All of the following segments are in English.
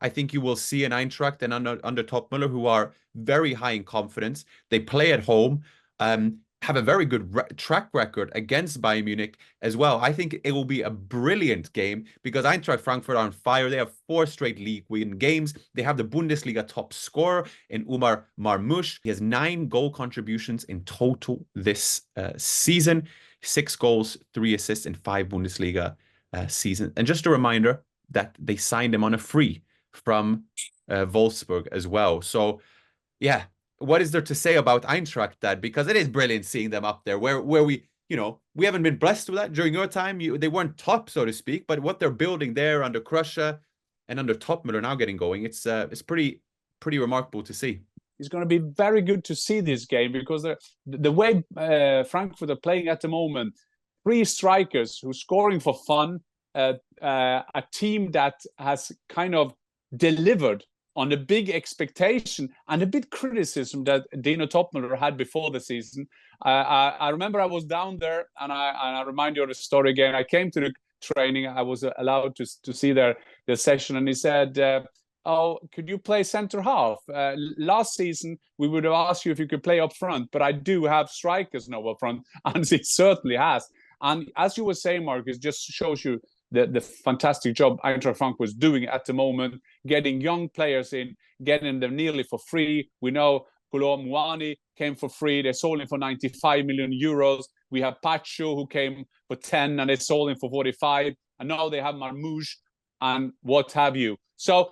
I think you will see an Eintracht and under Topmüller who are very high in confidence. They play at home, have a very good track record against Bayern Munich as well. I think it will be a brilliant game because Eintracht Frankfurt are on fire. They have 4 straight league win games. They have the Bundesliga top scorer in Umar Marmoush. He has 9 goal contributions in total this season. 6 goals, 3 assists in 5 Bundesliga seasons. And just a reminder that they signed him on a free from Wolfsburg as well. So, yeah, what is there to say about Eintracht, Dad? Because it is brilliant seeing them up there where we, we haven't been blessed with that during your time. They weren't top, so to speak, but what they're building there under Krusche and under Topmüller now getting going, it's pretty remarkable to see. It's going to be very good to see this game because the way Frankfurt are playing at the moment, 3 strikers who are scoring for fun, a team that has kind of delivered on a big expectation and a bit criticism that Dino Topmüller had before the season. I remember I was down there, and I remind you of the story again. I came to the training. I was allowed to see their session, and he said, "Oh, could you play center half? Last season, we would have asked you if you could play up front, but I do have strikers now up front," and he certainly has. And as you were saying, Marcus, just shows you the fantastic job Eintracht Frankfurt was doing at the moment, getting young players in, getting them nearly for free. We know Kolo Muani came for free. They sold him for 95 million euros. We have Pacho who came for 10 and they sold him for 45. And now they have Marmoush and what have you. So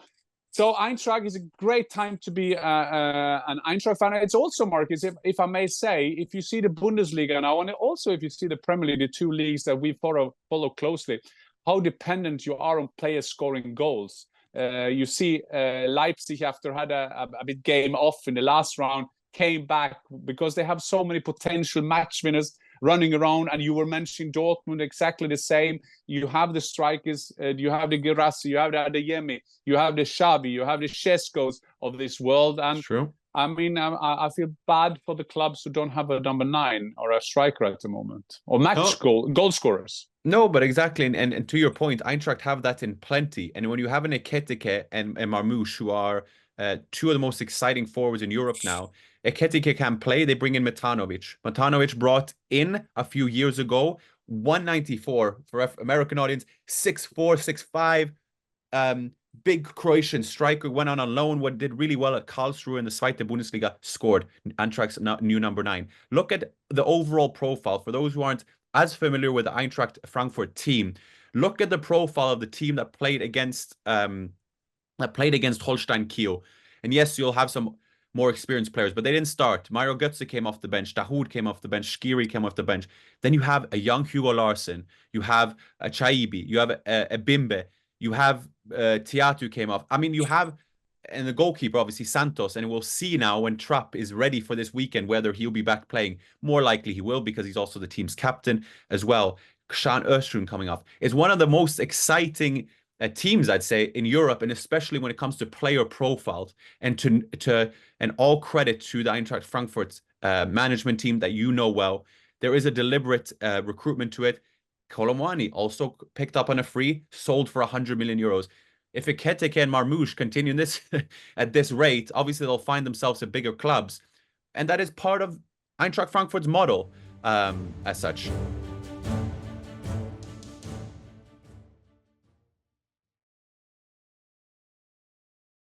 Eintracht is a great time to be an Eintracht fan. It's also, Marcus, if I may say, if you see the Bundesliga now, and also if you see the Premier League, the 2 leagues that we follow closely, how dependent you are on players scoring goals. You see Leipzig, after had a bit game off in the last round, came back because they have so many potential match winners running around. And you were mentioning Dortmund, exactly the same. You have the strikers, you have the Guirassy, you have the Adeyemi, you have the Xavi, you have the Šeškos of this world. And true. I mean, I feel bad for the clubs who don't have a number 9 or a striker at the moment, or goal scorers. No, but exactly. And to your point, Eintracht have that in plenty. And when you have an Ekitike and Marmoush, who are 2 of the most exciting forwards in Europe now, Ekitike can play. They bring in Matanovic. Matanovic brought in a few years ago, 194 for American audience, 6'4", 6'5", big Croatian striker, went on loan, did really well at Karlsruhe in the Zweite Bundesliga, scored Eintracht's new number 9. Look at the overall profile. For those who aren't as familiar with the Eintracht Frankfurt team, look at the profile of the team that played against Holstein Kiel. And yes, you'll have some more experienced players, but they didn't start. Mario Götze came off the bench, Dahoud came off the bench, Skiri came off the bench. Then you have a young Hugo Larsson, you have a Chaibi, you have a Bimbe, you have Tiatu came off. I mean, you have, and the goalkeeper, obviously, Santos, and we'll see now when Trapp is ready for this weekend whether he'll be back playing. More likely he will, because he's also the team's captain as well. Kshan Öztürk coming off. It's one of the most exciting teams, I'd say, in Europe, and especially when it comes to player profiles. And and all credit to the Eintracht Frankfurt management team that you know well. There is a deliberate recruitment to it. Kolo Muani also picked up on a free, sold for 100 million euros. If Ekitike and Marmoush continue this at this rate, obviously they'll find themselves at bigger clubs. And that is part of Eintracht Frankfurt's model as such.